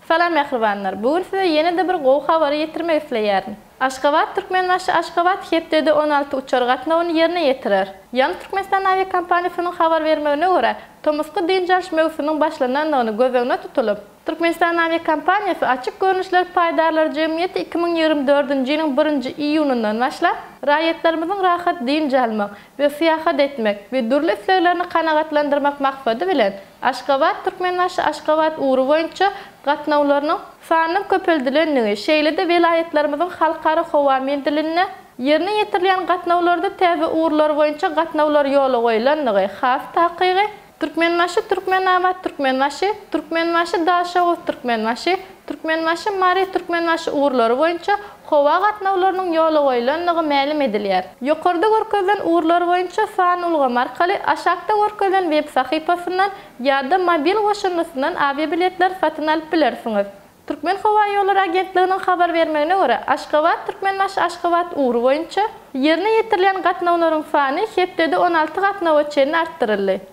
Salam mehribanlar. Bugün size yeni de bir gowy habary ýetirmek isleýärim. Aşgabat Türkmenbaşy Aşgabat hepdede 16 uçar gatnawyny ýerine ýetirer. Ýani Türkmenistan aviakompaniýasynyň habar bermegine görä, Tomosky diňjalş mewsüminiň başlanandygyny göz tutulup, Türkmenistan aviakompaniýasy açyk görnüşler paýdarlar jemgyýeti 2024-nji ýylyň 1-nji iýunundan başlap raýatlarymyzyň rahat diňjalmak we syýahat etmek we durly isleglerini kanagatlandyrmak maksady bilen Aşgabat Türkmenbaşy Aşgabat uğru boýunça gatnawlarynyň sanynyň köpeldilenligi, şeýle-de vilayetlerimizin halkary howa mendiline ýerine ýetirilýän gatnawlarda täze uğurlar boýunça gatnawlar ýola goýulanlygy, has takygy Türkmenbaşy, Türkmenabat, Türkmenbaşy Daşaw, Türkmenbaşy Mari, Türkmenbaşy uğurlary boýunça howa gatnawlarynyň ýola goýulanlygy ma'lum edilýär. Ýokarda görkezlen uğurlar boýunça sany ulgam arkaly aşakda görkezlen web sahypasyndan ýa-da mobil goşunmasyndan aviabiletler satyn alyp bilersiňiz. Türkmen Hawa Ýolları Agentliginiň habar bermegine görä, Aşgabat Türkmenbaşy Aşgabat uğru boýunça ýerine ýetirilýän gatnawlaryň sany hepdede 16 gatnawa çenini artdyryldy.